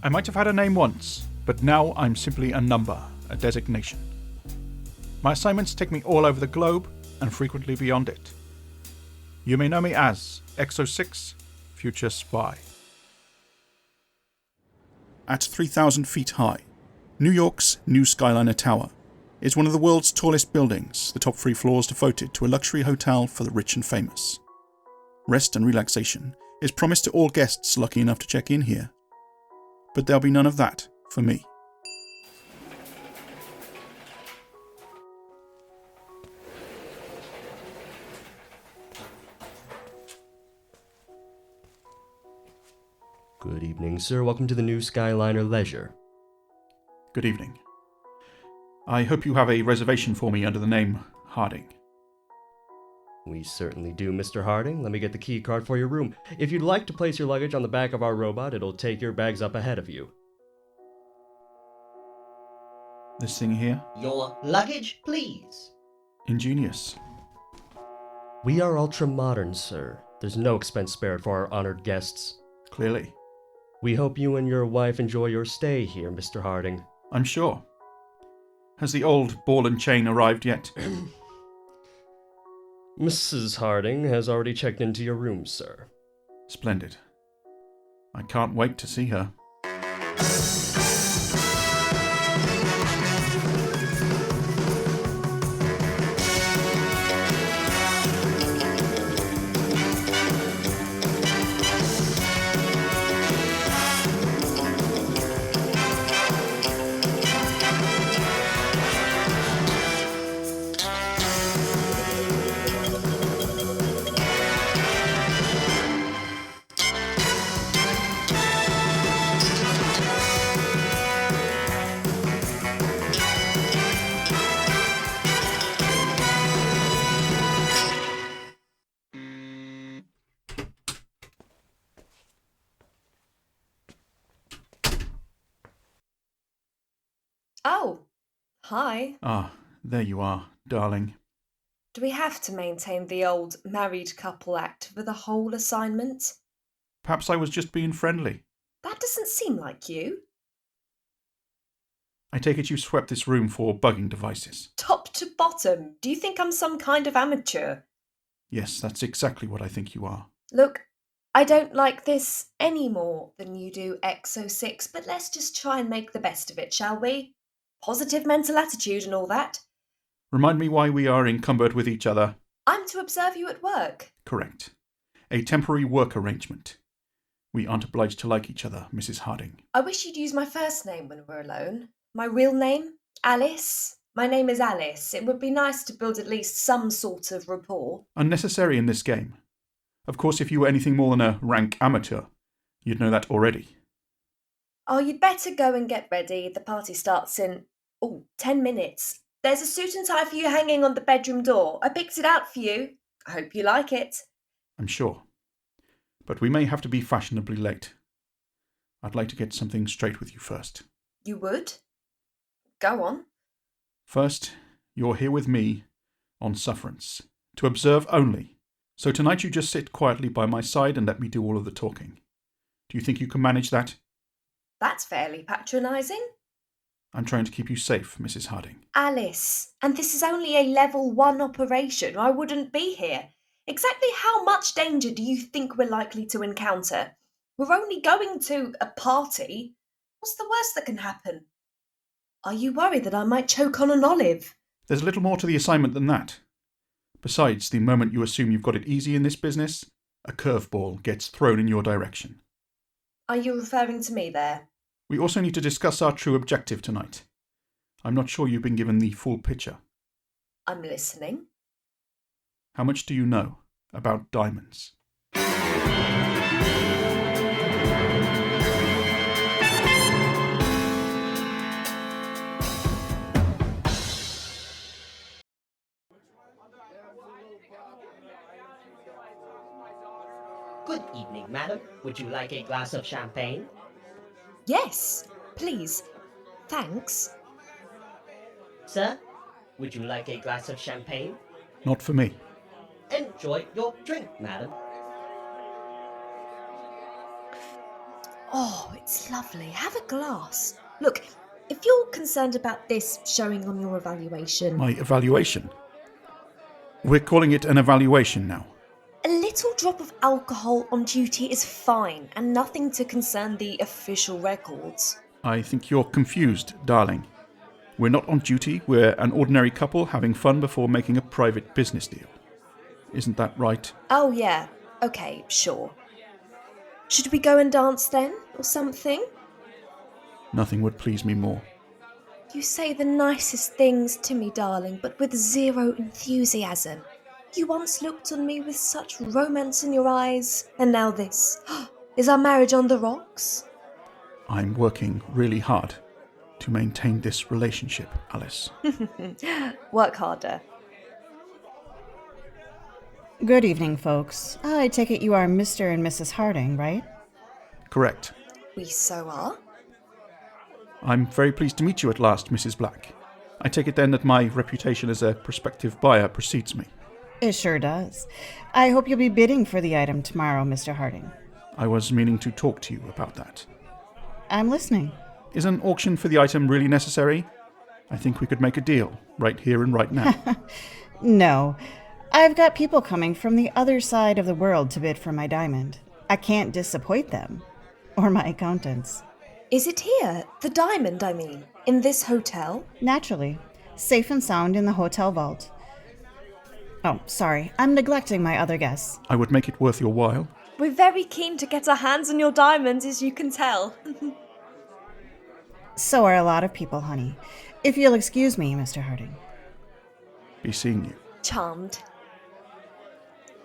I might have had a name once, but now I'm simply a number, a designation. My assignments take me all over the globe, and frequently beyond it. You may know me as Exo6, Future Spy. At 3,000 feet high, New York's New Skyliner Tower is one of the world's tallest buildings, the top 3 floors devoted to a luxury hotel for the rich and famous. Rest and relaxation is promised to all guests lucky enough to check in here. But there'll be none of that for me. Good evening, sir. Welcome to the New Skyliner Leisure. Good evening. I hope you have a reservation for me under the name Harding. We certainly do, Mr. Harding. Let me get the key card for your room. If you'd like to place your luggage on the back of our robot, it'll take your bags up ahead of you. This thing here? Your luggage, please. Ingenious. We are ultra-modern, sir. There's no expense spared for our honored guests. Clearly. We hope you and your wife enjoy your stay here, Mr. Harding. I'm sure. Has the old ball and chain arrived yet? Mrs. Harding has already checked into your room, sir. Splendid. I can't wait to see her. Oh, hi. Ah, there you are, darling. Do we have to maintain the old married couple act for the whole assignment? Perhaps I was just being friendly. That doesn't seem like you. I take it you swept this room for bugging devices. Top to bottom, do you think I'm some kind of amateur? Yes, that's exactly what I think you are. Look, I don't like this any more than you do, Exo6, but let's just try and make the best of it, shall we? Positive mental attitude and all that. Remind me why we are encumbered with each other. I'm to observe you at work. Correct. A temporary work arrangement. We aren't obliged to like each other, Mrs. Harding. I wish you'd use my first name when we're alone. My real name? Alice. My name is Alice. It would be nice to build at least some sort of rapport. Unnecessary in this game. Of course, if you were anything more than a rank amateur, you'd know that already. Oh, you'd better go and get ready. The party starts in, 10 minutes. There's a suit and tie for you hanging on the bedroom door. I picked it out for you. I hope you like it. I'm sure. But we may have to be fashionably late. I'd like to get something straight with you first. You would? Go on. First, you're here with me on sufferance, to observe only. So tonight you just sit quietly by my side and let me do all of the talking. Do you think you can manage that? That's fairly patronising. I'm trying to keep you safe, Mrs. Harding. Alice, and this is only a level 1 operation. I wouldn't be here. Exactly how much danger do you think we're likely to encounter? We're only going to a party. What's the worst that can happen? Are you worried that I might choke on an olive? There's a little more to the assignment than that. Besides, the moment you assume you've got it easy in this business, a curveball gets thrown in your direction. Are you referring to me there? We also need to discuss our true objective tonight. I'm not sure you've been given the full picture. I'm listening. How much do you know about diamonds? Good evening, madam. Would you like a glass of champagne? Yes, please. Thanks. Sir, would you like a glass of champagne? Not for me. Enjoy your drink, madam. Oh, it's lovely. Have a glass. Look, if you're concerned about this showing on your evaluation... My evaluation? We're calling it an evaluation now. A little drop of alcohol on duty is fine, and nothing to concern the official records. I think you're confused, darling. We're not on duty, we're an ordinary couple having fun before making a private business deal. Isn't that right? Oh yeah, okay, sure. Should we go and dance then, or something? Nothing would please me more. You say the nicest things to me, darling, but with zero enthusiasm. You once looked on me with such romance in your eyes, and now this. Is our marriage on the rocks? I'm working really hard to maintain this relationship, Alice. Work harder. Good evening, folks. I take it you are Mr. and Mrs. Harding, right? Correct. We so are. I'm very pleased to meet you at last, Mrs. Black. I take it then that my reputation as a prospective buyer precedes me. It sure does. I hope you'll be bidding for the item tomorrow, Mr. Harding. I was meaning to talk to you about that. I'm listening. Is an auction for the item really necessary? I think we could make a deal, right here and right now. No. I've got people coming from the other side of the world to bid for my diamond. I can't disappoint them. Or my accountants. Is it here? The diamond, I mean. In this hotel? Naturally. Safe and sound in the hotel vault. Oh, sorry. I'm neglecting my other guests. I would make it worth your while. We're very keen to get our hands on your diamonds, as you can tell. So are a lot of people, honey. If you'll excuse me, Mr. Harding. Be seeing you. Charmed.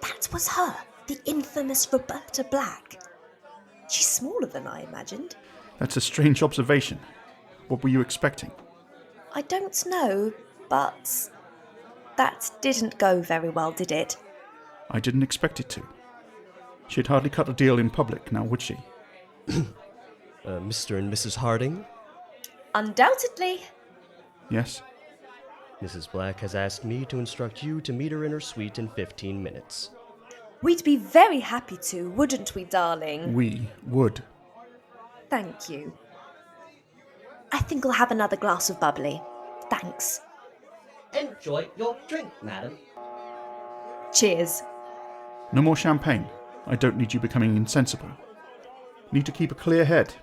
That was her, the infamous Roberta Black. She's smaller than I imagined. That's a strange observation. What were you expecting? I don't know, but that didn't go very well, did it? I didn't expect it to. She'd hardly cut a deal in public, now would she? Mr. and Mrs. Harding? Undoubtedly. Yes? Mrs. Black has asked me to instruct you to meet her in her suite in 15 minutes. We'd be very happy to, wouldn't we, darling? We would. Thank you. I think I'll have another glass of bubbly. Thanks. Enjoy your drink, madam. Cheers. No more champagne. I don't need you becoming insensible. Need to keep a clear head.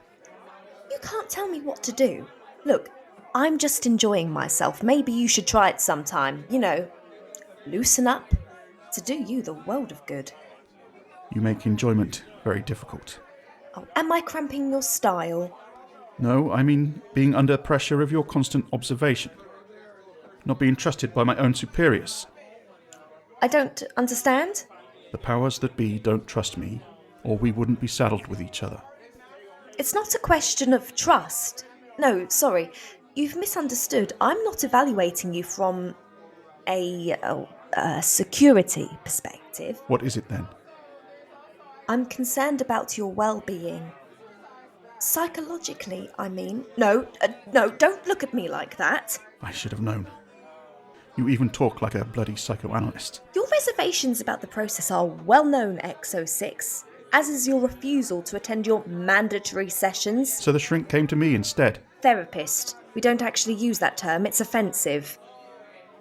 You can't tell me what to do. Look, I'm just enjoying myself. Maybe you should try it sometime. You know, loosen up. To do you the world of good. You make enjoyment very difficult. Oh, am I cramping your style? No, I mean being under pressure of your constant observation. Not being trusted by my own superiors. I don't understand. The powers that be don't trust me, or we wouldn't be saddled with each other. It's not a question of trust. No, sorry. You've misunderstood. I'm not evaluating you from a security perspective. What is it then? I'm concerned about your well-being. Psychologically, I mean. No, don't look at me like that. I should have known. You even talk like a bloody psychoanalyst. Your reservations about the process are well known, XO6, as is your refusal to attend your mandatory sessions. So the shrink came to me instead. Therapist. We don't actually use that term, it's offensive.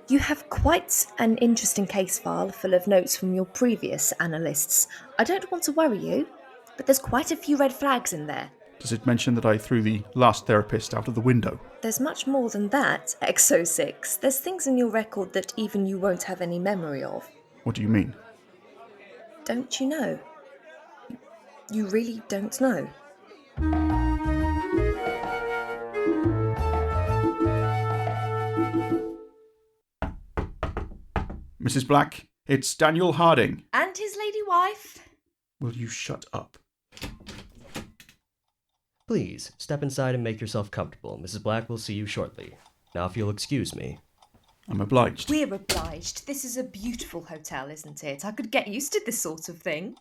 You have quite an interesting case file full of notes from your previous analysts. I don't want to worry you, but there's quite a few red flags in there. Does it mention that I threw the last therapist out of the window? There's much more than that, XO6. There's things in your record that even you won't have any memory of. What do you mean? Don't you know? You really don't know. Mrs. Black, it's Daniel Harding. And his lady wife. Will you shut up? Please, step inside and make yourself comfortable. Mrs. Black will see you shortly. Now if you'll excuse me. I'm obliged. We're obliged. This is a beautiful hotel, isn't it? I could get used to this sort of thing.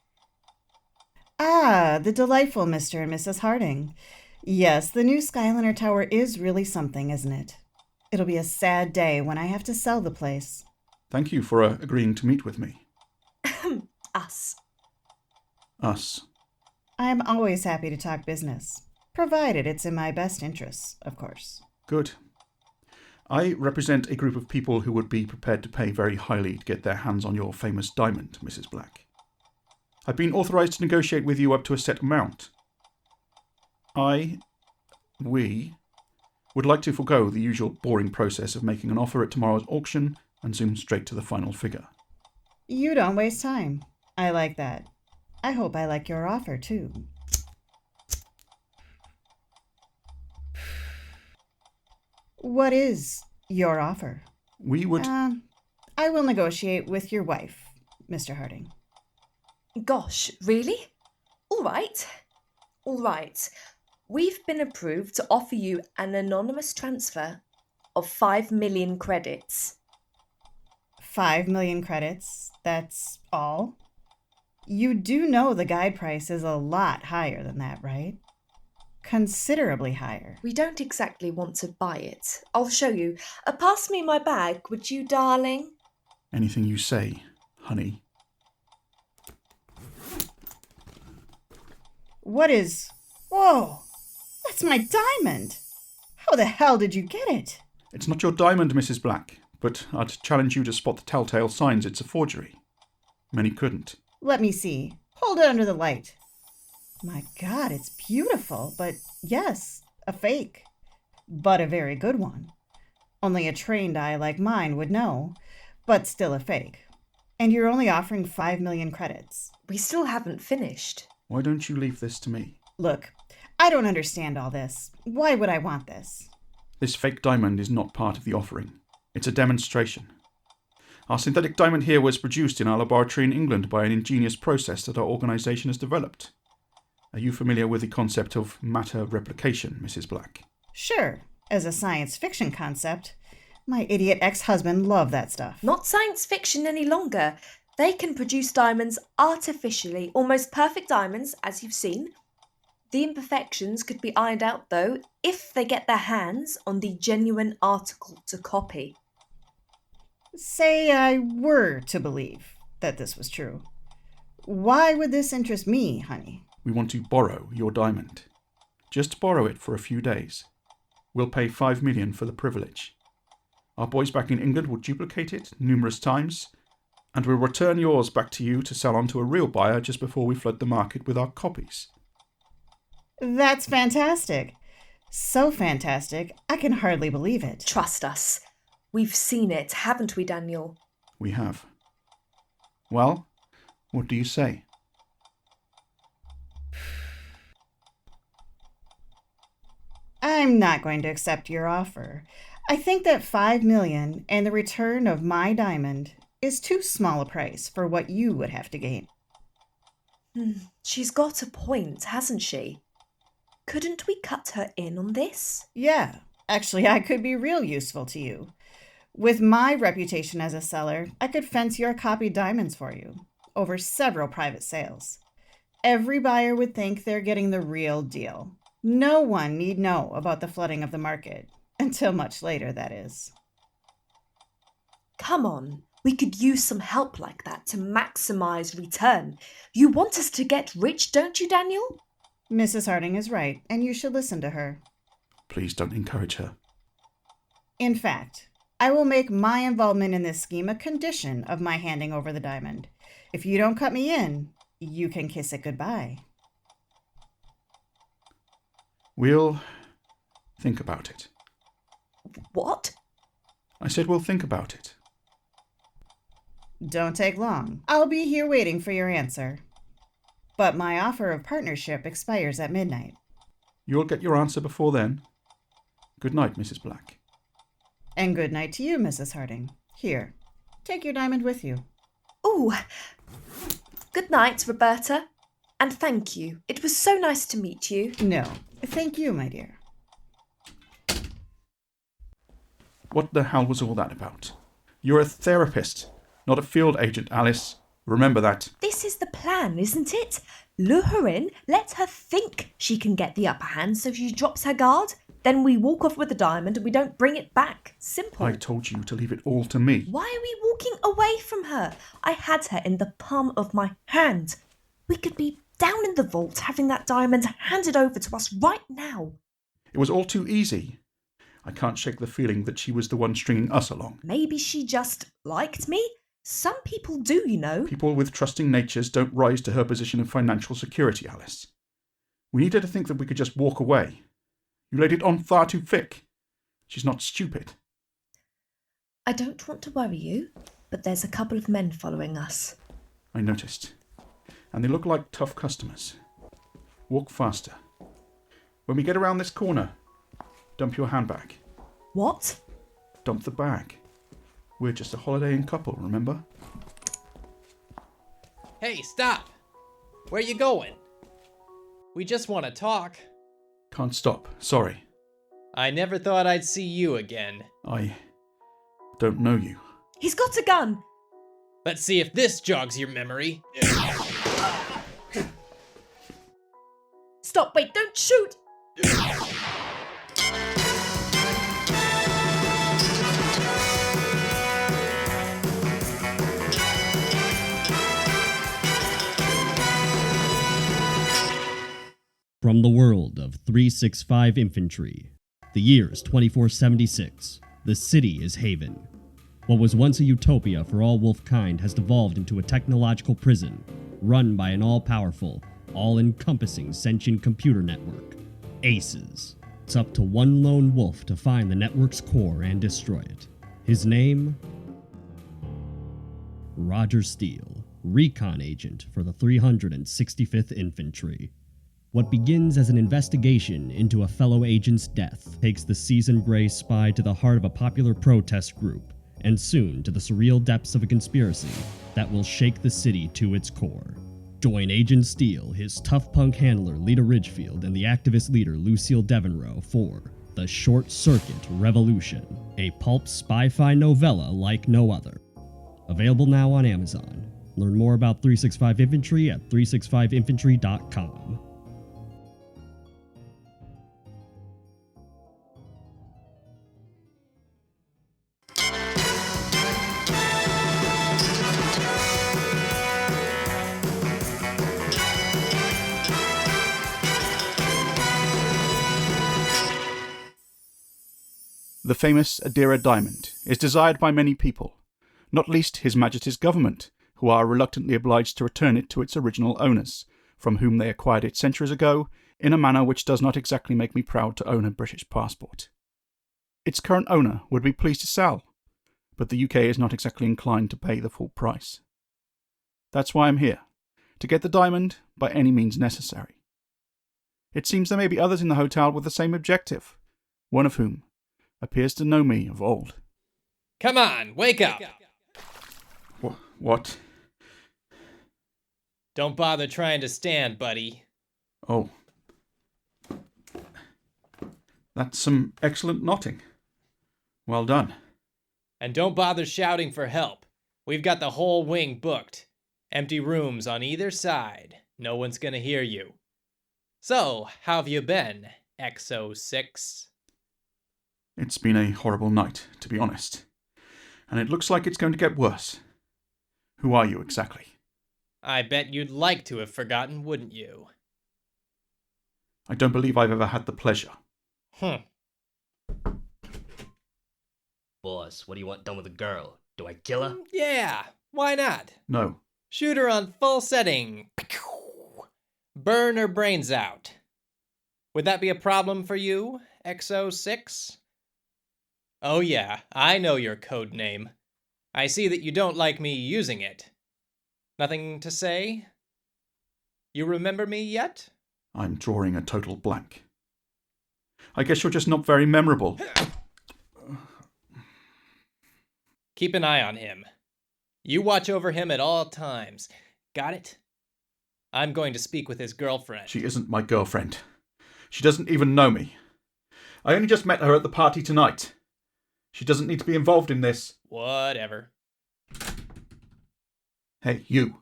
Ah, the delightful Mr. and Mrs. Harding. Yes, the new Skyliner Tower is really something, isn't it? It'll be a sad day when I have to sell the place. Thank you for agreeing to meet with me. Us. Us. I'm always happy to talk business, provided it's in my best interests, of course. Good. I represent a group of people who would be prepared to pay very highly to get their hands on your famous diamond, Mrs. Black. I've been authorised to negotiate with you up to a set amount. We would like to forego the usual boring process of making an offer at tomorrow's auction and zoom straight to the final figure. You don't waste time. I like that. I hope I like your offer, too. What is your offer? We would... I will negotiate with your wife, Mr. Harding. Gosh, really? All right. We've been approved to offer you an anonymous transfer of 5 million credits. 5 million credits? That's all? You do know the guide price is a lot higher than that, right? Considerably higher. We don't exactly want to buy it. I'll show you. Pass me my bag, would you, darling? Anything you say, honey. What is... Whoa! That's my diamond! How the hell did you get it? It's not your diamond, Mrs. Black, but I'd challenge you to spot the telltale signs it's a forgery. Many couldn't. Let me see. Hold it under the light. My God, it's beautiful, but yes, a fake. But a very good one. Only a trained eye like mine would know, but still a fake. And you're only offering 5 million credits. We still haven't finished. Why don't you leave this to me? Look, I don't understand all this. Why would I want this? This fake diamond is not part of the offering. It's a demonstration. Our synthetic diamond here was produced in our laboratory in England by an ingenious process that our organisation has developed. Are you familiar with the concept of matter replication, Mrs. Black? Sure, as a science fiction concept. My idiot ex-husband loved that stuff. Not science fiction any longer. They can produce diamonds artificially, almost perfect diamonds, as you've seen. The imperfections could be ironed out, though, if they get their hands on the genuine article to copy. Say I were to believe that this was true. Why would this interest me, honey? We want to borrow your diamond. Just borrow it for a few days. We'll pay 5 million for the privilege. Our boys back in England will duplicate it numerous times, and we'll return yours back to you to sell on to a real buyer just before we flood the market with our copies. That's fantastic. So fantastic, I can hardly believe it. Trust us. We've seen it, haven't we, Daniel? We have. Well, what do you say? I'm not going to accept your offer. I think that 5 million and the return of my diamond is too small a price for what you would have to gain. She's got a point, hasn't she? Couldn't we cut her in on this? Yeah, actually, I could be real useful to you. With my reputation as a seller, I could fence your copied diamonds for you over several private sales. Every buyer would think they're getting the real deal. No one need know about the flooding of the market, until much later, that is. Come on, we could use some help like that to maximize return. You want us to get rich, don't you, Daniel? Mrs. Harding is right, and you should listen to her. Please don't encourage her. In fact, I will make my involvement in this scheme a condition of my handing over the diamond. If you don't cut me in, you can kiss it goodbye. We'll think about it. What? I said we'll think about it. Don't take long. I'll be here waiting for your answer. But my offer of partnership expires at midnight. You'll get your answer before then. Good night, Mrs. Black. And good night to you, Mrs. Harding. Here, take your diamond with you. Ooh. Good night, Roberta. And thank you. It was so nice to meet you. No, thank you, my dear. What the hell was all that about? You're a therapist, not a field agent, Alice. Remember that. This is the plan, isn't it? Lure her in, let her think she can get the upper hand so she drops her guard. Then we walk off with the diamond and we don't bring it back. Simple. I told you to leave it all to me. Why are we walking away from her? I had her in the palm of my hand. We could be down in the vault having that diamond handed over to us right now. It was all too easy. I can't shake the feeling that she was the one stringing us along. Maybe she just liked me? Some people do, you know. People with trusting natures don't rise to her position of financial security, Alice. We need her to think that we could just walk away. You laid it on far too thick. She's not stupid. I don't want to worry you, but there's a couple of men following us. I noticed. And they look like tough customers. Walk faster. When we get around this corner, dump your handbag. What? Dump the bag. We're just a holidaying couple, remember? Hey, stop! Where you going? We just want to talk. Can't stop, sorry. I never thought I'd see you again. I don't know you. He's got a gun! Let's see if this jogs your memory. Stop, wait, don't shoot! From the world of 365 Infantry, the year's 2476, the city is Haven. What was once a utopia for all wolfkind has devolved into a technological prison, run by an all-powerful, all-encompassing sentient computer network, ACES. It's up to one lone wolf to find the network's core and destroy it. His name? Roger Steele, recon agent for the 365th Infantry. What begins as an investigation into a fellow agent's death takes the seasoned gray spy to the heart of a popular protest group, and soon to the surreal depths of a conspiracy that will shake the city to its core. Join Agent Steele, his tough punk handler Lita Ridgefield, and the activist leader Lucille Devenrow for The Short Circuit Revolution, a pulp spy-fi novella like no other. Available now on Amazon. Learn more about 365 Infantry at 365infantry.com. The famous Adira diamond is desired by many people, not least His Majesty's government, who are reluctantly obliged to return it to its original owners, from whom they acquired it centuries ago, in a manner which does not exactly make me proud to own a British passport. Its current owner would be pleased to sell, but the UK is not exactly inclined to pay the full price. That's why I'm here, to get the diamond by any means necessary. It seems there may be others in the hotel with the same objective, one of whom appears to know me of old. Come on, wake up! What? Don't bother trying to stand, buddy. Oh. That's some excellent knotting. Well done. And don't bother shouting for help. We've got the whole wing booked. Empty rooms on either side. No one's gonna hear you. So, how've you been, XO6? It's been a horrible night, to be honest. And it looks like it's going to get worse. Who are you exactly? I bet you'd like to have forgotten, wouldn't you? I don't believe I've ever had the pleasure. Boss, what do you want done with the girl? Do I kill her? Yeah, why not? No. Shoot her on full setting. Burn her brains out. Would that be a problem for you, XO6? Oh yeah, I know your code name. I see that you don't like me using it. Nothing to say? You remember me yet? I'm drawing a total blank. I guess you're just not very memorable. Keep an eye on him. You watch over him at all times. Got it? I'm going to speak with his girlfriend. She isn't my girlfriend. She doesn't even know me. I only just met her at the party tonight. She doesn't need to be involved in this. Whatever. Hey, you.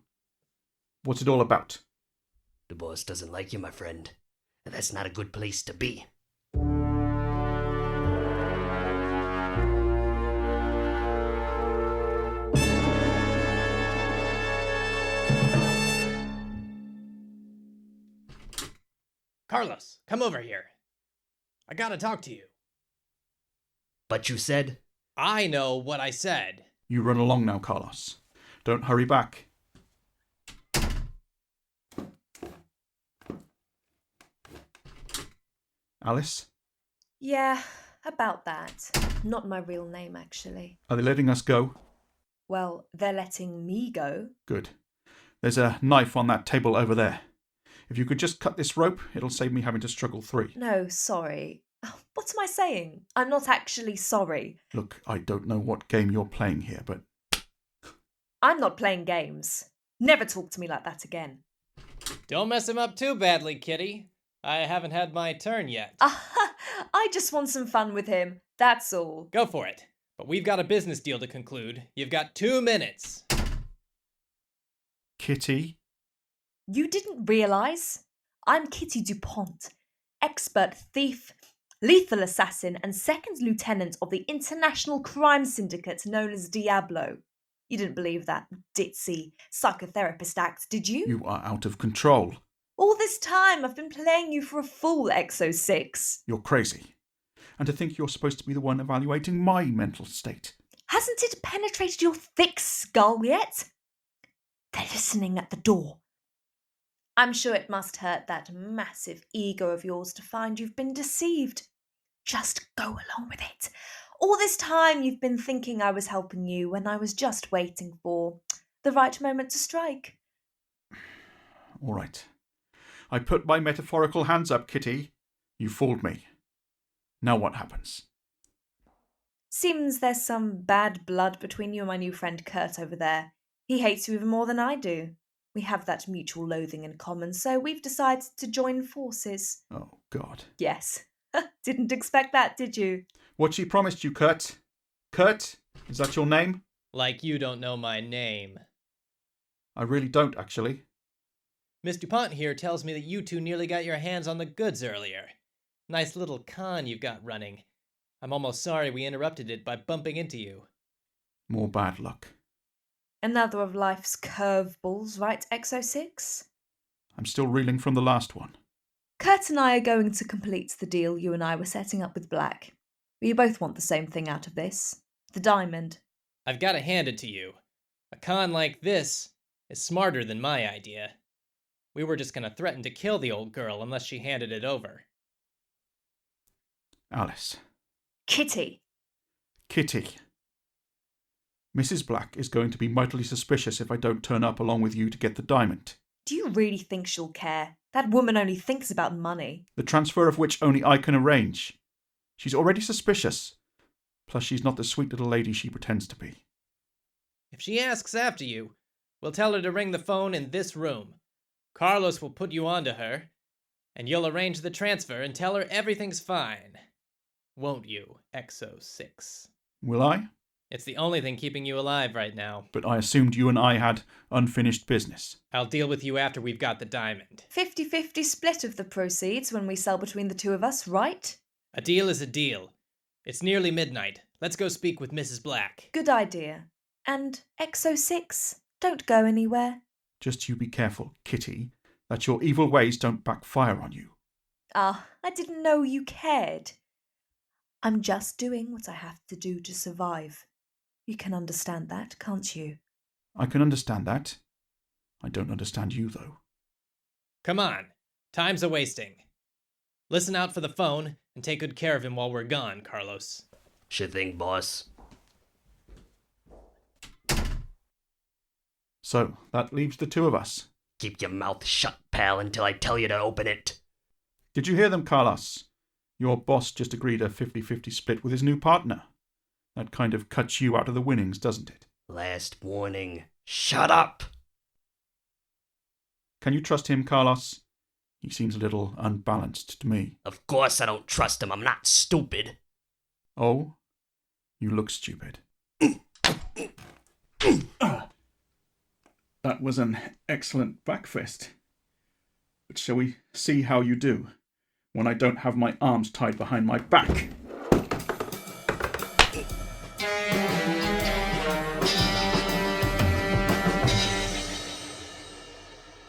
What's it all about? The boss doesn't like you, my friend. And that's not a good place to be. Carlos, come over here. I gotta talk to you. But you said... I know what I said. You run along now, Carlos. Don't hurry back. Alice? Yeah, about that. Not my real name, actually. Are they letting us go? Well, they're letting me go. Good. There's a knife on that table over there. If you could just cut this rope, it'll save me having to struggle 3. No, sorry. What am I saying? I'm not actually sorry. Look, I don't know what game you're playing here, but... I'm not playing games. Never talk to me like that again. Don't mess him up too badly, kitty. I haven't had my turn yet. I just want some fun with him. That's all. Go for it. But we've got a business deal to conclude. You've got 2 minutes. Kitty? You didn't realise? I'm Kitty DuPont, expert thief, lethal assassin, and second lieutenant of the international crime syndicate known as Diablo. You didn't believe that ditzy psychotherapist act, did you? You are out of control. All this time I've been playing you for a fool, XO6. You're crazy. And to think you're supposed to be the one evaluating my mental state. Hasn't it penetrated your thick skull yet? They're listening at the door. I'm sure it must hurt that massive ego of yours to find you've been deceived. Just go along with it. All this time you've been thinking I was helping you when I was just waiting for the right moment to strike. All right. I put my metaphorical hands up, Kitty. You fooled me. Now what happens? Seems there's some bad blood between you and my new friend Kurt over there. He hates you even more than I do. We have that mutual loathing in common, so we've decided to join forces. Oh, God. Yes. Didn't expect that, did you? What she promised you, Kurt? Kurt? Is that your name? Like you don't know my name. I really don't, actually. Miss DuPont here tells me that you two nearly got your hands on the goods earlier. Nice little con you've got running. I'm almost sorry we interrupted it by bumping into you. More bad luck. Another of life's curveballs, right, XO6? I'm still reeling from the last one. Kurt and I are going to complete the deal you and I were setting up with Black. We both want the same thing out of this. The diamond. I've got to hand it to you. A con like this is smarter than my idea. We were just going to threaten to kill the old girl unless she handed it over. Alice. Kitty. Kitty. Mrs. Black is going to be mightily suspicious if I don't turn up along with you to get the diamond. Do you really think she'll care? That woman only thinks about money. The transfer of which only I can arrange. She's already suspicious. Plus she's not the sweet little lady she pretends to be. If she asks after you, we'll tell her to ring the phone in this room. Carlos will put you onto her, and you'll arrange the transfer and tell her everything's fine. Won't you, XO6? Will I? It's the only thing keeping you alive right now. But I assumed you and I had unfinished business. I'll deal with you after we've got the diamond. 50-50 split of the proceeds when we sell between the two of us, right? A deal is a deal. It's nearly midnight. Let's go speak with Mrs. Black. Good idea. And XO6, don't go anywhere. Just you be careful, Kitty, that your evil ways don't backfire on you. Ah, I didn't know you cared. I'm just doing what I have to do to survive. You can understand that, can't you? I can understand that. I don't understand you, though. Come on. Time's a-wasting. Listen out for the phone and take good care of him while we're gone, Carlos. Sure thing, boss. So, that leaves the two of us. Keep your mouth shut, pal, until I tell you to open it. Did you hear them, Carlos? Your boss just agreed a 50-50 split with his new partner. That kind of cuts you out of the winnings, doesn't it? Last warning. Shut up! Can you trust him, Carlos? He seems a little unbalanced to me. Of course I don't trust him. I'm not stupid. Oh? You look stupid. That was an excellent backfist. But shall we see how you do when I don't have my arms tied behind my back?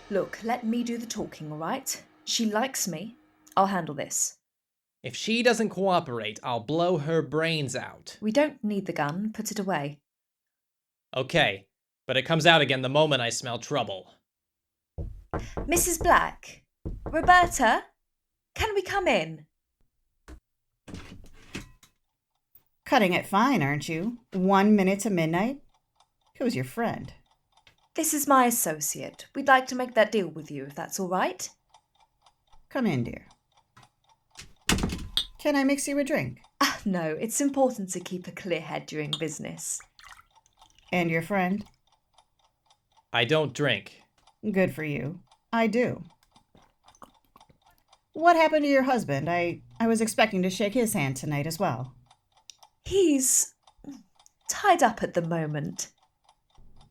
Look, let me do the talking, all right? She likes me. I'll handle this. If she doesn't cooperate, I'll blow her brains out. We don't need the gun. Put it away. Okay, but it comes out again the moment I smell trouble. Mrs. Black? Roberta? Can we come in? Cutting it fine, aren't you? 1 minute to midnight? Who's your friend? This is my associate. We'd like to make that deal with you, if that's all right. Come in, dear. Can I mix you a drink? No, it's important to keep a clear head during business. And your friend? I don't drink. Good for you. I do. What happened to your husband? I was expecting to shake his hand tonight as well. He's tied up at the moment.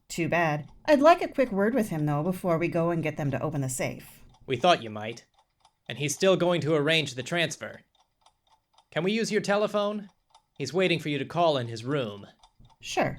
Too bad. I'd like a quick word with him, though, before we go and get them to open the safe. We thought you might. And he's still going to arrange the transfer. Can we use your telephone? He's waiting for you to call in his room. Sure.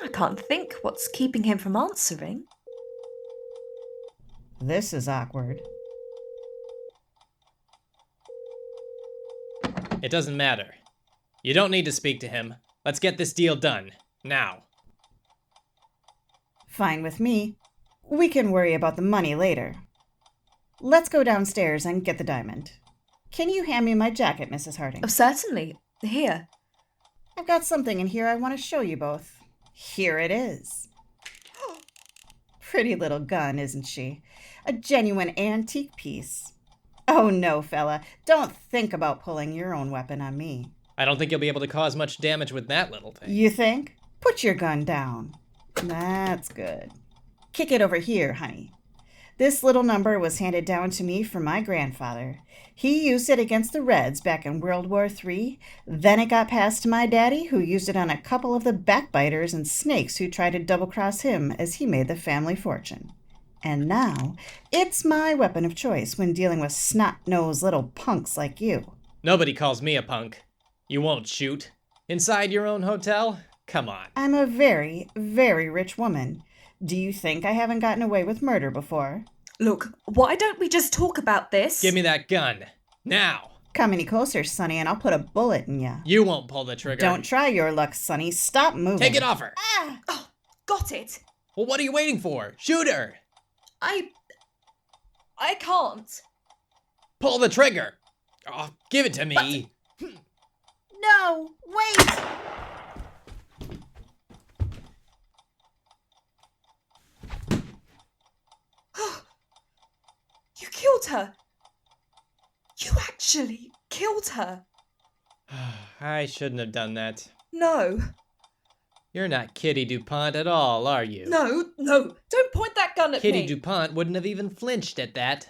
I can't think what's keeping him from answering. This is awkward. It doesn't matter. You don't need to speak to him. Let's get this deal done. Now. Fine with me. We can worry about the money later. Let's go downstairs and get the diamond. Can you hand me my jacket, Mrs. Harding? Oh, certainly. Here. I've got something in here I want to show you both. Here it is. Pretty little gun, isn't she? A genuine antique piece. Oh no, fella. Don't think about pulling your own weapon on me. I don't think you'll be able to cause much damage with that little thing. You think? Put your gun down. That's good. Kick it over here, honey. This little number was handed down to me from my grandfather. He used it against the Reds back in World War III. Then it got passed to my daddy, who used it on a couple of the backbiters and snakes who tried to double-cross him as he made the family fortune. And now, it's my weapon of choice when dealing with snot-nosed little punks like you. Nobody calls me a punk. You won't shoot. Inside your own hotel? Come on. I'm a very, very rich woman. Do you think I haven't gotten away with murder before? Look, why don't we just talk about this? Give me that gun. Now. Come any closer, Sonny, and I'll put a bullet in ya. You won't pull the trigger. Don't try your luck, Sonny. Stop moving. Take it off her. Ah! Oh, got it. Well, what are you waiting for? Shoot her. I can't. Pull the trigger. Oh, give it to me. No, wait! You killed her. You actually killed her. I shouldn't have done that. No. You're not Kitty DuPont at all, are you? No. Don't point that gun at Kitty me. DuPont wouldn't have even flinched at that.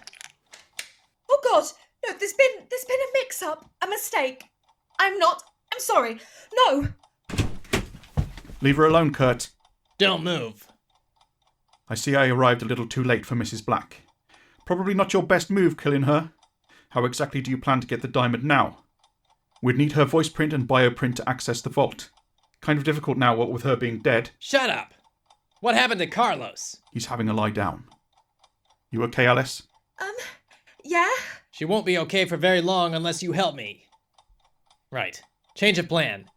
Oh God. No, there's been a mix-up, a mistake. I'm sorry. No. Leave her alone, Kurt. Don't move. I see I arrived a little too late for Mrs. Black. Probably not your best move, killing her. How exactly do you plan to get the diamond now? We'd need her voice print and bioprint to access the vault. Kind of difficult now, what with her being dead. Shut up. What happened to Carlos? He's having a lie down. You okay, Alice? Yeah? She won't be okay for very long unless you help me. Right. Change of plan.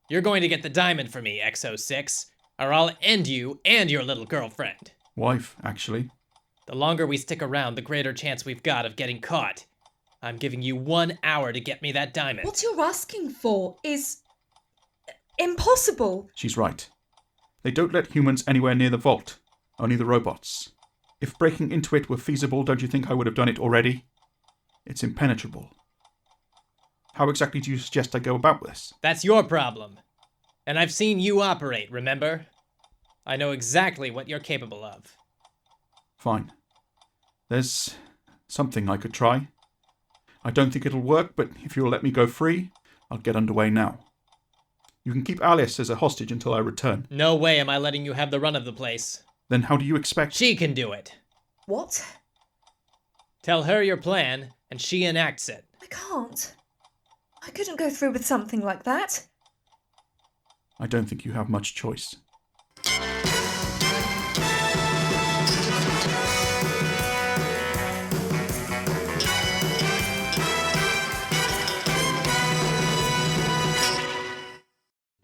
You're going to get the diamond for me, XO6, or I'll end you and your little girlfriend. Wife, actually. The longer we stick around, the greater chance we've got of getting caught. I'm giving you 1 hour to get me that diamond. What you're asking for is impossible. She's right. They don't let humans anywhere near the vault. Only the robots. If breaking into it were feasible, don't you think I would have done it already? It's impenetrable. How exactly do you suggest I go about this? That's your problem. And I've seen you operate, remember? I know exactly what you're capable of. Fine. There's something I could try. I don't think it'll work, but if you'll let me go free, I'll get underway now. You can keep Alice as a hostage until I return. No way am I letting you have the run of the place. Then how do you expect... She can do it. What? Tell her your plan, and she enacts it. I can't. I couldn't go through with something like that. I don't think you have much choice.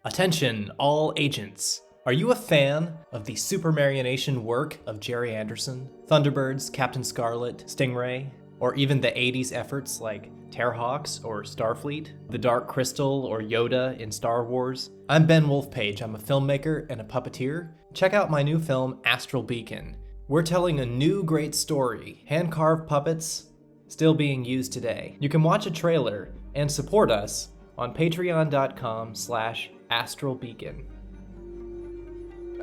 Attention, all agents. Are you a fan of the supermarionation work of Jerry Anderson, Thunderbirds, Captain Scarlet, Stingray, or even the 80s efforts like Terrahawks or Starfleet, the Dark Crystal or Yoda in Star Wars? I'm Ben Wolfpage. I'm a filmmaker and a puppeteer. Check out my new film, Astral Beacon. We're telling a new great story, hand-carved puppets still being used today. You can watch a trailer and support us on patreon.com/astralbeacon.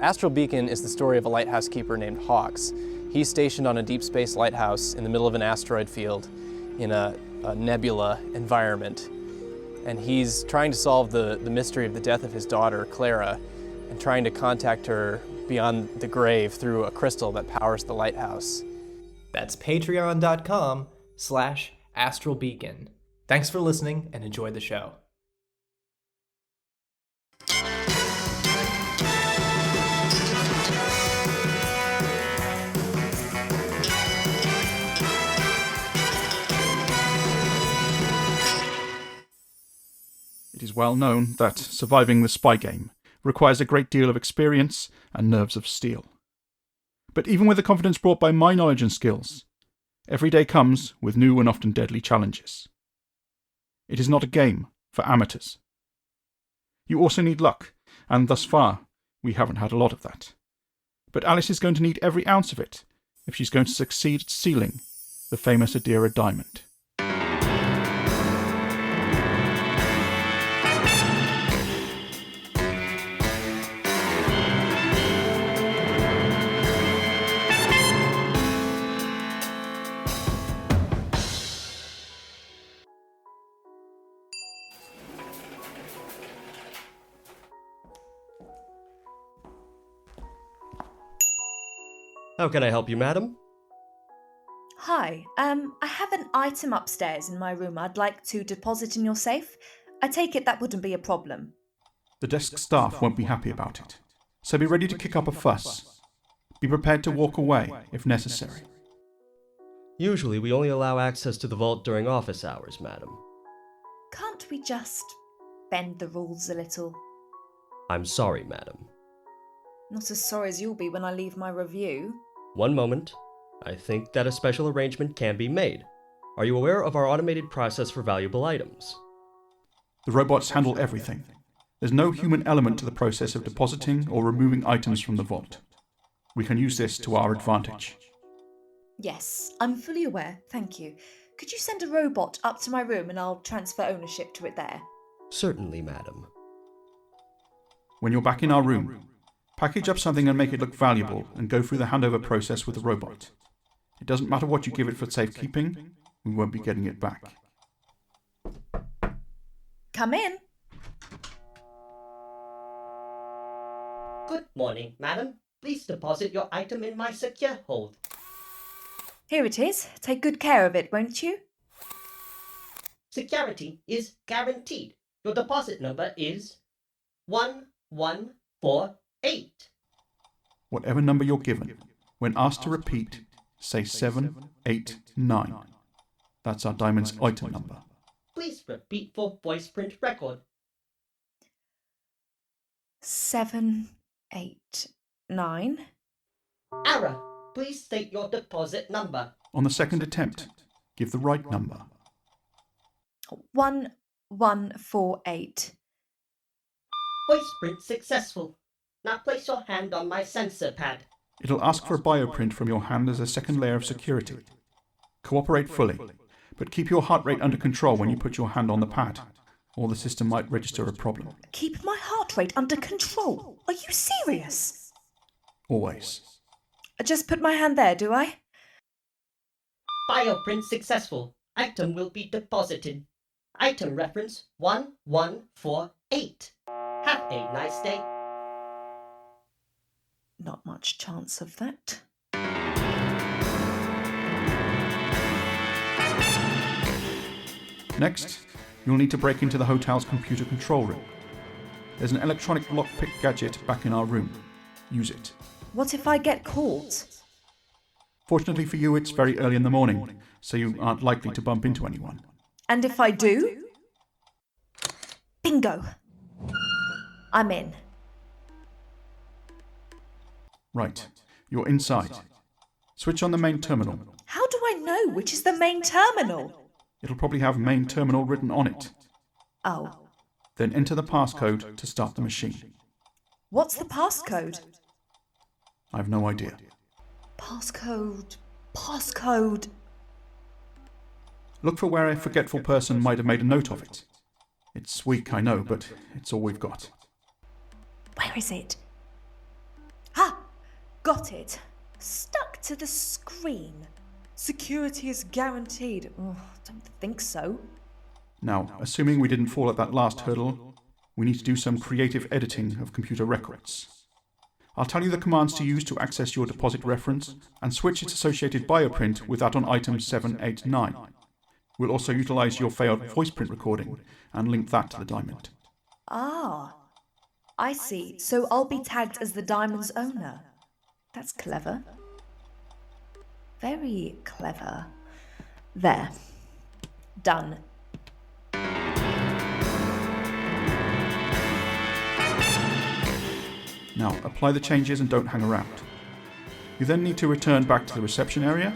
Astral Beacon is the story of a lighthouse keeper named Hawks. He's stationed on a deep space lighthouse in the middle of an asteroid field in a nebula environment. And he's trying to solve the mystery of the death of his daughter, Clara, and trying to contact her beyond the grave through a crystal that powers the lighthouse. That's patreon.com/astralbeacon. Thanks for listening and enjoy the show. It is well known that surviving the spy game requires a great deal of experience and nerves of steel. But even with the confidence brought by my knowledge and skills, every day comes with new and often deadly challenges. It is not a game for amateurs. You also need luck, and thus far, we haven't had a lot of that. But Alice is going to need every ounce of it if she's going to succeed at stealing the famous Adira diamond. How can I help you, madam? Hi, I have an item upstairs in my room I'd like to deposit in your safe. I take it that wouldn't be a problem. The desk staff won't be happy about it, so be ready to kick up a fuss. Be prepared to walk away if necessary. Usually we only allow access to the vault during office hours, madam. Can't we just bend the rules a little? I'm sorry, madam. Not as sorry as you'll be when I leave my review. One moment. I think that a special arrangement can be made. Are you aware of our automated process for valuable items? The robots handle everything. There's no human element to the process of depositing or removing items from the vault. We can use this to our advantage. Yes, I'm fully aware, thank you. Could you send a robot up to my room and I'll transfer ownership to it there? Certainly, madam. When you're back in our room, package up something and make it look valuable and go through the handover process with the robot. It doesn't matter what you give it for safekeeping, we won't be getting it back. Come in. Good morning, madam. Please deposit your item in my secure hold. Here it is. Take good care of it, won't you? Security is guaranteed. Your deposit number is 1148. Whatever number you're given, when asked to repeat, say 789. That's our diamond's item number. Please repeat for voice print record. 789. Error. Please state your deposit number. On the second attempt, give the right number. 1148. Voice print successful. Now place your hand on my sensor pad. It'll ask for a bioprint from your hand as a second layer of security. Cooperate fully, but keep your heart rate under control when you put your hand on the pad, or the system might register a problem. Keep my heart rate under control. Are you serious? Always. I just put my hand there, do I? Bioprint successful. Item will be deposited. Item reference 1148. Have a nice day. Not much chance of that. Next, you'll need to break into the hotel's computer control room. There's an electronic lockpick gadget back in our room. Use it. What if I get caught? Fortunately for you, it's very early in the morning, so you aren't likely to bump into anyone. And if I do? Bingo! I'm in. Right, you're inside. Switch on the main terminal. How do I know which is the main terminal? It'll probably have main terminal written on it. Oh. Then enter the passcode to start the machine. What's the passcode? I've no idea. Passcode. Look for where a forgetful person might have made a note of it. It's weak, I know, but it's all we've got. Where is it? Ah! Got it. Stuck to the screen. Security is guaranteed. Oh, don't think so. Now, assuming we didn't fall at that last hurdle, we need to do some creative editing of computer records. I'll tell you the commands to use to access your deposit reference and switch its associated bioprint with that on item 789. We'll also utilize your failed voice print recording and link that to the diamond. Ah, I see. So I'll be tagged as the diamond's owner. That's clever. Very clever. There. Done. Now, apply the changes and don't hang around. You then need to return back to the reception area.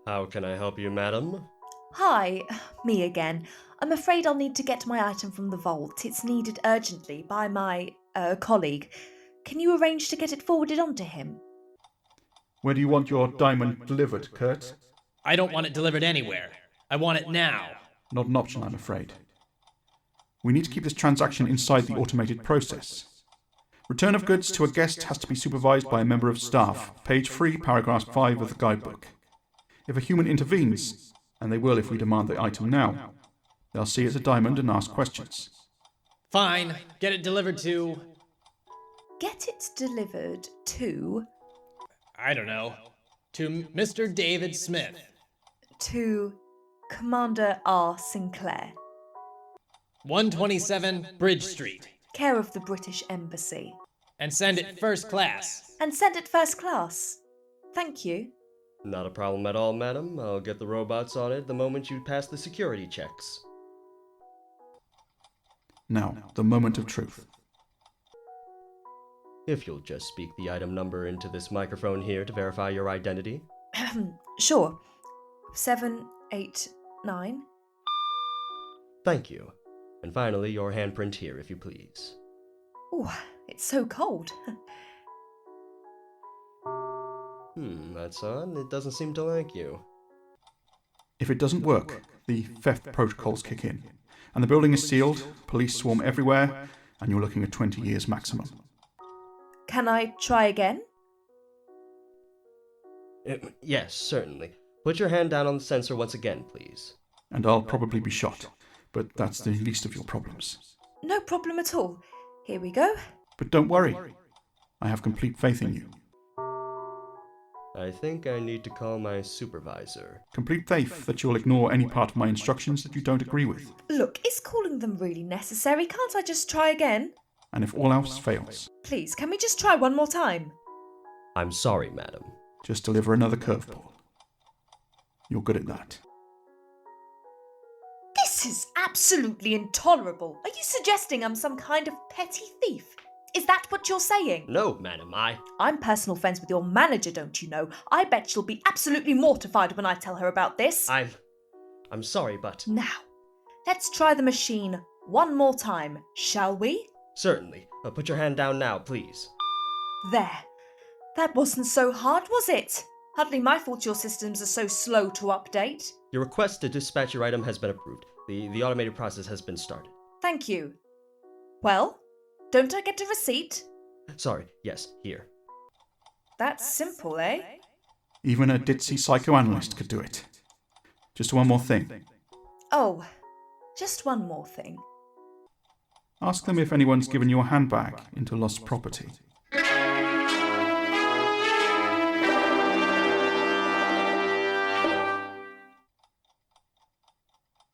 How can I help you, madam? Hi, me again. I'm afraid I'll need to get my item from the vault. It's needed urgently by my, colleague. Can you arrange to get it forwarded on to him? Where do you want your diamond delivered, Kurt? I don't want it delivered anywhere. I want it now. Not an option, I'm afraid. We need to keep this transaction inside the automated process. Return of goods to a guest has to be supervised by a member of staff. Page 3, paragraph 5 of the guidebook. If a human intervenes, and they will if we demand the item now, they'll see it's a diamond and ask questions. Fine. Get it delivered to... Get it delivered to... I don't know. To Mr. David Smith. To Commander R. Sinclair. 127 Bridge Street. Care of the British Embassy. And send it first class. And send it first class. Thank you. Not a problem at all, madam. I'll get the robots on it the moment you pass the security checks. Now, the moment of truth. If you'll just speak the item number into this microphone here to verify your identity. Sure. 789. Thank you. And finally, your handprint here, if you please. Oh, it's so cold. That's odd. It doesn't seem to like you. If it doesn't work, the theft protocols kick in, and the building is sealed, police swarm everywhere, and you're looking at 20 years maximum. Can I try again? Yes, certainly. Put your hand down on the sensor once again, please. And I'll probably be shot, but that's the least of your problems. No problem at all. Here we go. But don't worry. I have complete faith in you. I think I need to call my supervisor. Complete faith that you'll ignore any part of my instructions that you don't agree with. Look, is calling them really necessary? Can't I just try again? And if all else fails, Please, can we just try one more time? I'm sorry, madam. just deliver another curveball. You're good at that. This is absolutely intolerable. Are you suggesting I'm some kind of petty thief? Is that what you're saying? No, madam, I'm personal friends with your manager, don't you know? I bet she'll be absolutely mortified when I tell her about this. I'm sorry, but... Now, let's try the machine one more time, shall we? Certainly. Put your hand down now, please. There. That wasn't so hard, was it? Hardly my fault your systems are so slow to update. Your request to dispatch your item has been approved. The automated process has been started. Thank you. Well, don't I get a receipt? Sorry, yes, here. That's simple, eh? Even a ditzy psychoanalyst could do it. Just one more thing. Oh, just one more thing. Ask them if anyone's given your handbag into lost property.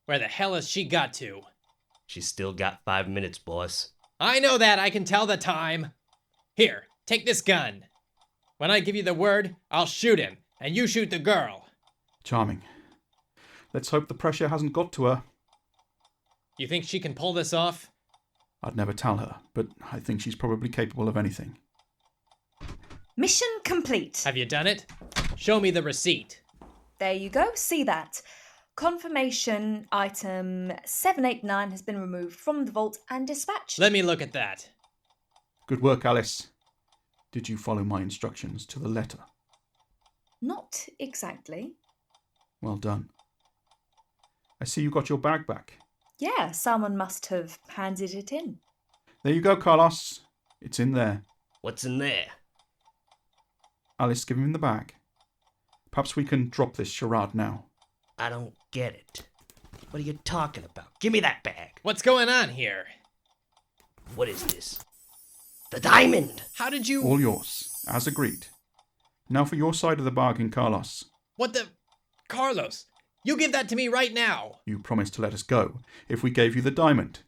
Where the hell has she got to? She's still got 5 minutes, boss. I know that, I can tell the time. Here, take this gun. When I give you the word, I'll shoot him, and you shoot the girl. Charming. Let's hope the pressure hasn't got to her. You think she can pull this off? I'd never tell her, but I think she's probably capable of anything. Mission complete. Have you done it? Show me the receipt. There you go, see that. Confirmation item 789 has been removed from the vault and dispatched. Let me look at that. Good work, Alice. Did you follow my instructions to the letter? Not exactly. Well done. I see you got your bag back. Yeah, someone must have handed it in. There you go, Carlos. It's in there. What's in there? Alice, give him the bag. Perhaps we can drop this charade now. I don't get it. What are you talking about? Give me that bag. What's going on here? What is this? The diamond! How did you... All yours, as agreed. Now for your side of the bargain, Carlos. What the... Carlos, you give that to me right now. You promised to let us go if we gave you the diamond.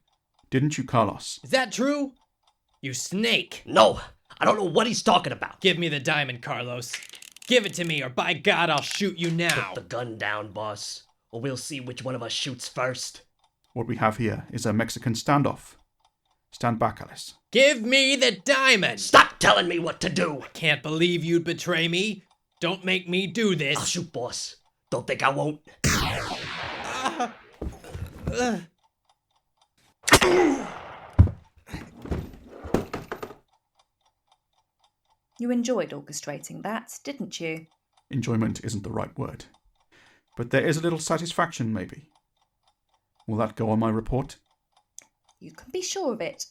Didn't you, Carlos? Is that true? You snake. No! I don't know what he's talking about. Give me the diamond, Carlos. Give it to me, or by God, I'll shoot you now. Put the gun down, boss, or we'll see which one of us shoots first. What we have here is a Mexican standoff. Stand back, Alice. Give me the diamond! Stop telling me what to do! Can't believe you'd betray me. Don't make me do this. I'll shoot, boss. Don't think I won't. You enjoyed orchestrating that, didn't you? Enjoyment isn't the right word. But there is a little satisfaction, maybe. Will that go on my report? You can be sure of it.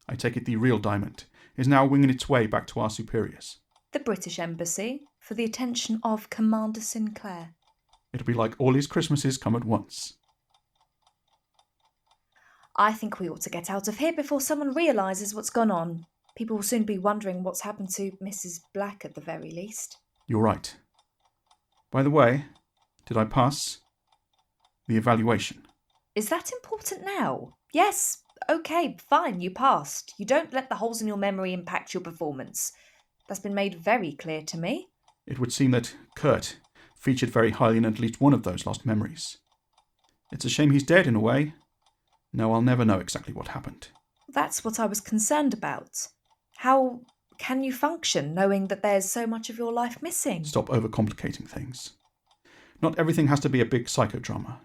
I take it the real diamond is now winging its way back to our superiors. The British Embassy, for the attention of Commander Sinclair. It'll be like all his Christmases come at once. I think we ought to get out of here before someone realises what's gone on. People will soon be wondering what's happened to Mrs. Black at the very least. You're right. By the way, did I pass the evaluation? Is that important now? Yes, okay, fine, you passed. You don't let the holes in your memory impact your performance. That's been made very clear to me. It would seem that Kurt featured very highly in at least one of those lost memories. It's a shame he's dead in a way. No, I'll never know exactly what happened. That's what I was concerned about. How can you function knowing that there's so much of your life missing? Stop overcomplicating things. Not everything has to be a big psychodrama.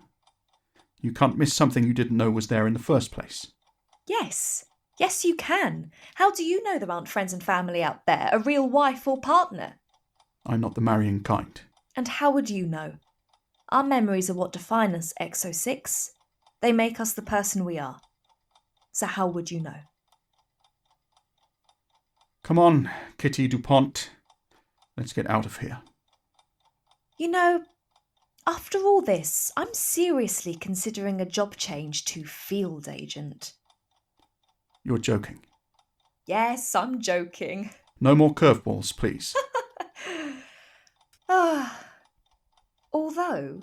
You can't miss something you didn't know was there in the first place. Yes. Yes, you can. How do you know there aren't friends and family out there, a real wife or partner? I'm not the marrying kind. And how would you know? Our memories are what define us, XO6. They make us the person we are. So how would you know? Come on, Kitty DuPont. Let's get out of here. You know, after all this, I'm seriously considering a job change to field agent. You're joking. Yes, I'm joking. No more curveballs, please. Although...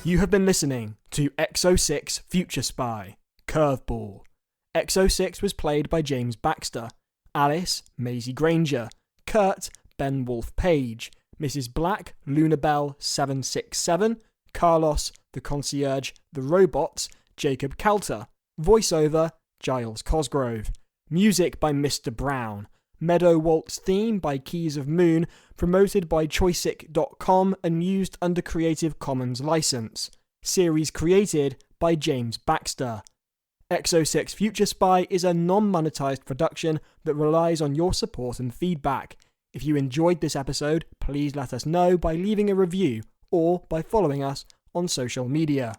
You have been listening to XO6 Future Spy, Curveball. XO6 was played by James Baxter, Alice, Maisie Granger, Kurt, Ben Wolf Page, Mrs. Black, Lunabelle 767, Carlos, the Concierge, the Robots, Jacob Calta, Voiceover, Giles Cosgrove. Music by Mr. Brown. Meadow Waltz theme by Keys of Moon, promoted by Choisic.com and used under Creative Commons license. Series created by James Baxter. XO6 Future Spy is a non-monetized production that relies on your support and feedback. If you enjoyed this episode, please let us know by leaving a review or by following us on social media.